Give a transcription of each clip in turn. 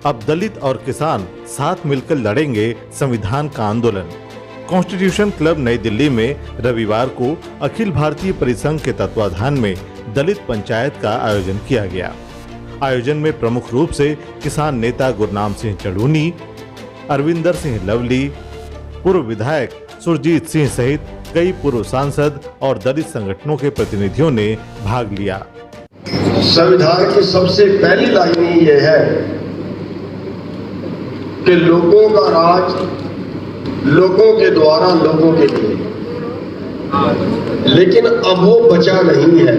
अब दलित और किसान साथ मिलकर लड़ेंगे संविधान का आंदोलन। कॉन्स्टिट्यूशन क्लब नई दिल्ली में रविवार को अखिल भारतीय परिसंघ के तत्वाधान में दलित पंचायत का आयोजन किया गया। आयोजन में प्रमुख रूप से किसान नेता गुरनाम सिंह चढ़ूनी, अरविंदर सिंह लवली, पूर्व विधायक सुरजीत सिंह सहित कई पूर्व सांसद और दलित संगठनों के प्रतिनिधियों ने भाग लिया। संविधान की सबसे पहली लाइन ही यह है कि लोगों का राज लोगों के द्वारा लोगों के लिए, लेकिन अब वो बचा नहीं है।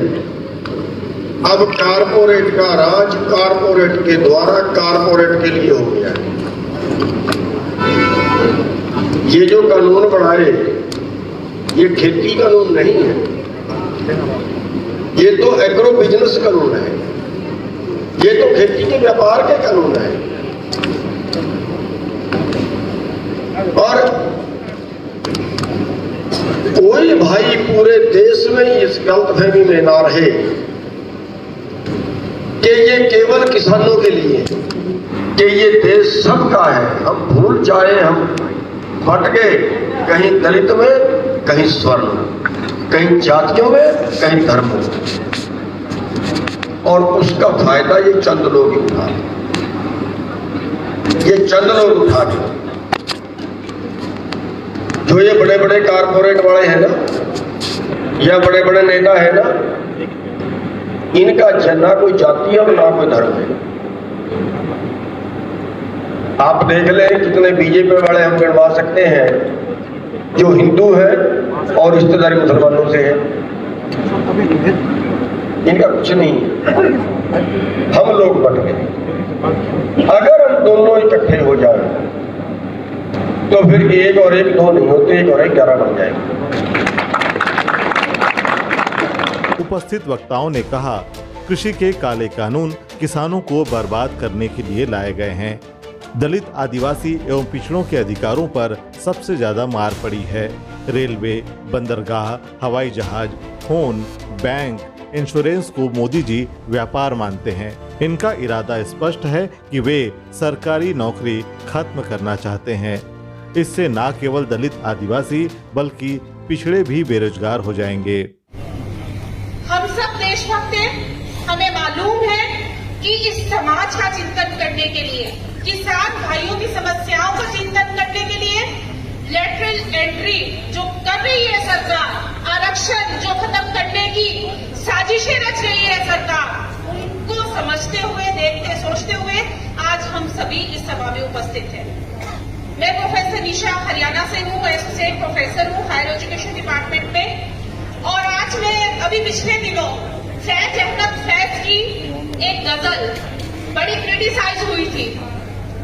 अब कारपोरेट का राज कारपोरेट के द्वारा कारपोरेट के लिए हो गया है। ये जो कानून बनाए ये खेती कानून नहीं है, ये तो एग्रो बिजनेस कानून है, ये तो खेती के व्यापार के कानून है। और कोई भाई पूरे देश में इस गलतफहमी में ना रहे कि ये केवल किसानों के लिए, कि ये देश सबका है। हम भूल जाए, हम फट गए कहीं दलित में, कहीं स्वर्ण, कहीं जातियों में, कहीं धर्मों में, और उसका फायदा ये चंद लोग ही उठा, ये चंद लोग उठा के जो ये बड़े बड़े कारपोरेट वाले हैं ना, या बड़े बड़े नेता है ना, इनका ना कोई जाति है और ना कोई धर्म है। आप देख लें कितने बीजेपी वाले हम गिनवा सकते हैं जो हिंदू है और रिश्तेदारी मुसलमानों से है, इनका कुछ नहीं है। हम लोग बट गए। अगर हम दोनों इकट्ठे हो जाए तो फिर एक और एक दो नहीं होते, एक और एक 11 बन जाएगा। उपस्थित वक्ताओं ने कहा, कृषि के काले कानून किसानों को बर्बाद करने के लिए लाए गए हैं। दलित, आदिवासी एवं पिछड़ों के अधिकारों पर सबसे ज्यादा मार पड़ी है। रेलवे, बंदरगाह, हवाई जहाज, फोन, बैंक, इंश्योरेंस को मोदी जी व्यापार मानते हैं। इनका इरादा स्पष्ट है कि वे सरकारी नौकरी खत्म करना चाहते हैं। इससे न केवल दलित, आदिवासी बल्कि पिछड़े भी बेरोजगार हो जाएंगे। हम सब देशभक्त हैं। हमें मालूम है कि इस समाज का चिंतन करने के लिए, किसान भाइयों की समस्याओं का चिंतन करने के लिए लेटरल एंट्री जो कर रही है सरकार, आरक्षण जो खत्म करने की साजिशें रच रही है सरकार, उनको समझते हुए, देखते, सोचते हुए आज हम सभी इस सभा में उपस्थित हैं। मैं प्रोफेसर निशा हरियाणा से हूँ, एसोसिएट प्रोफेसर हूँ हायर एजुकेशन डिपार्टमेंट में। और आज मैं अभी पिछले दिनों फैज अहमद फैज की एक गजल बड़ी क्रिटिसाइज हुई थी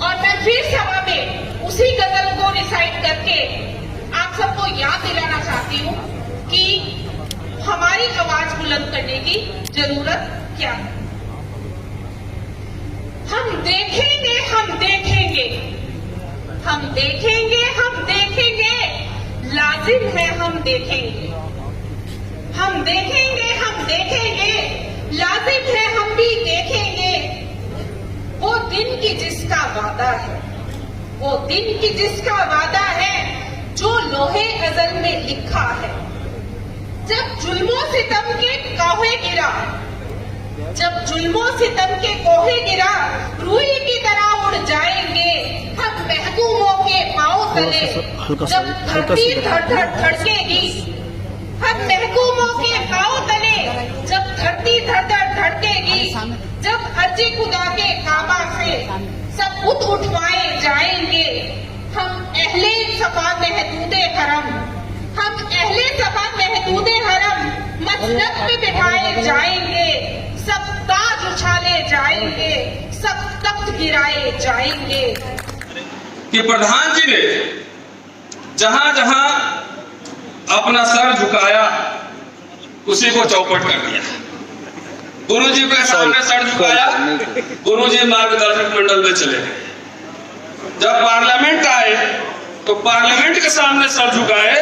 और मैं फिर सभा में उसी गजल को रिसाइट करके आप सबको याद दिलाना चाहती हूँ कि हमारी आवाज बुलंद करने की जरूरत क्या है। हम देखेंगे, हम देखेंगे, हम देखेंगे, हम देखेंगे, लाजिम है हम देखेंगे। हम देखेंगे, हम देखेंगे, लाजिम है हम भी देखेंगे। वो दिन की जिसका वादा है, वो दिन की जिसका वादा है, जो लोहे अज़ल में लिखा है। जब जुल्मों सितम के कोहे गिरा, जब जुल्मों सितम के कोहे गिरा, रूई की तरह उड़ जाएंगे हम महकूमों के पांव तले। जब धरती धड़-धड़ धड़केगी, हम महकूमों के पांव तले। जब धरती धड़-धड़ धड़केगी, जब अर्जी खुदा के काबा से सब उठवाए जाएंगे। हम अहले सफा महदूदे हरम, हम अहले सफा महदूदे हरम मसनद पे बिठाए जाएंगे। सब ताज उछाले जाएंगे, सब तख्त गिराए जाएंगे। कि प्रधान जी ने जहां जहां अपना सर झुकाया उसी को चौपट कर दिया। गुरु जी के सामने सर झुकाया, गुरु जी मार्गदर्शक मंडल में चले गए। जब पार्लियामेंट आए तो पार्लियामेंट के सामने सर झुकाए,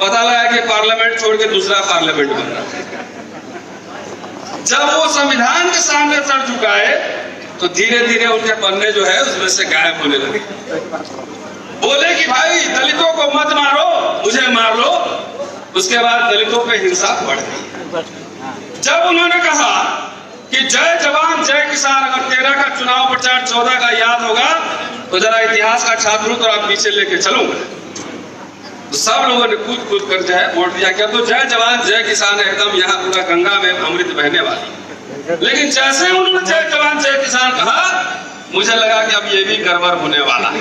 पता लगा कि पार्लियामेंट छोड़ के दूसरा पार्लियामेंट बन रहा है। जब वो संविधान के सामने सर झुकाए तो तो धीरे धीरे उनके पन्ने जो है उसमें से गायब होने लगे। बोले कि भाई दलितों को मत मारो, मुझे मार लो। उसके बाद दलितों पे हिंसा बढ़ गई। जब उन्होंने कहा कि जय जवान जय किसान, अगर 13 का चुनाव प्रचार 14 का याद होगा तो जरा इतिहास का छात्र हूं तो आप पीछे लेके चलूंगा, तो सब लोगों ने कूद कूद कर जो है वोट दिया। क्या तो जय जवान जय किसान एकदम यहाँ पूरा गंगा में अमृत बहने वाली। लेकिन जैसे उन्होंने जय जवान जय किसान कहा, मुझे लगा कि अब ये भी गड़बड़ होने वाला है।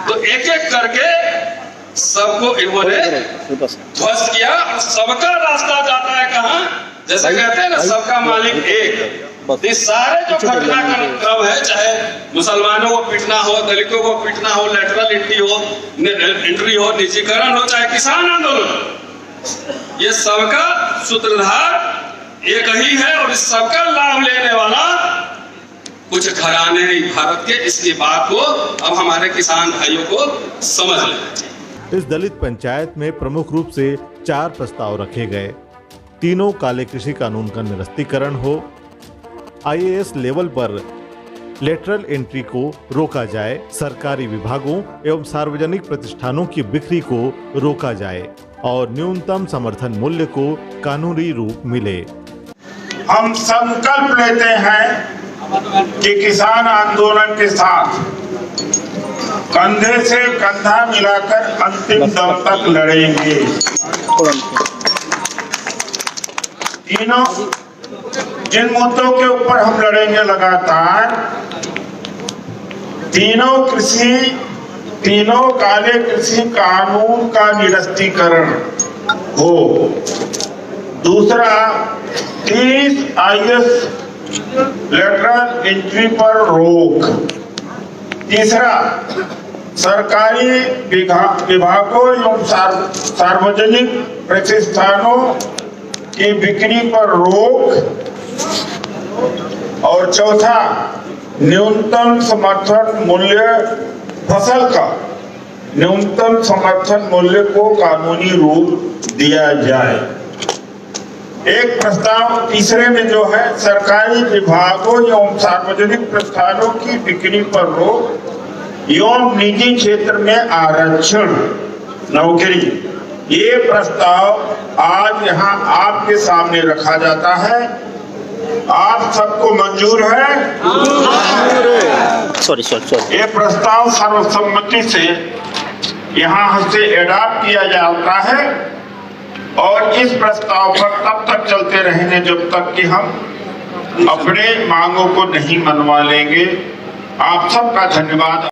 तो एक एक करके सबको इन्होंने ध्वस्त किया और सबका रास्ता जाता है कहाँ? जैसे कहते हैं ना, सबका मालिक एक। इस सारे जो घटनाक्रम है, चाहे मुसलमानों को पीटना हो, दलितों को पीटना हो, लेटरल एंट्री हो, निजीकरण हो, चाहे किसान आंदोलन, ये सबका सूत्रधार एक ही है और इस सबका लाभ लेने वाला कुछ घराने हैं भारत के। इसकी बात को अब हमारे किसान भाइयों को समझ लेना चाहिए। इस दलित पंचायत में प्रमुख रूप से 4 प्रस्ताव रखे गए। तीनों काले कृषि कानून का निरस्तीकरण हो, IAS लेवल पर लेटरल एंट्री को रोका जाए, सरकारी विभागों एवं सार्वजनिक प्रतिष्ठानों की बिक्री को रोका जाए और न्यूनतम समर्थन मूल्य को कानूनी रूप मिले। हम संकल्प लेते हैं कि किसान आंदोलन के साथ कंधे से कंधा मिलाकर अंतिम दम तक लड़ेंगे। तीनों जिन मुद्दों के ऊपर हम लड़ेंगे लगातार, तीनों काले कृषि कानून का निरस्तीकरण हो। दूसरा, 30 IAS लेटरल एंट्री पर रोक। तीसरा, सरकारी विभागों एवं सार्वजनिक प्रतिष्ठानों की बिक्री पर रोक। और चौथा, न्यूनतम समर्थन मूल्य, फसल का न्यूनतम समर्थन मूल्य को कानूनी रूप दिया जाए। एक प्रस्ताव तीसरे में जो है, सरकारी विभागों एवं सार्वजनिक प्रतिष्ठानों की बिक्री पर रोक एवं निजी क्षेत्र में आरक्षण नौकरी। ये प्रस्ताव आज यहाँ आपके सामने रखा जाता है। आप सबको मंजूर है? सॉरी। ये प्रस्ताव सर्वसम्मति से यहाँ से एडॉप्ट किया जाता है और इस प्रस्ताव पर तब तक चलते रहेंगे जब तक कि हम अपने मांगों को नहीं मनवा लेंगे। आप सबका धन्यवाद।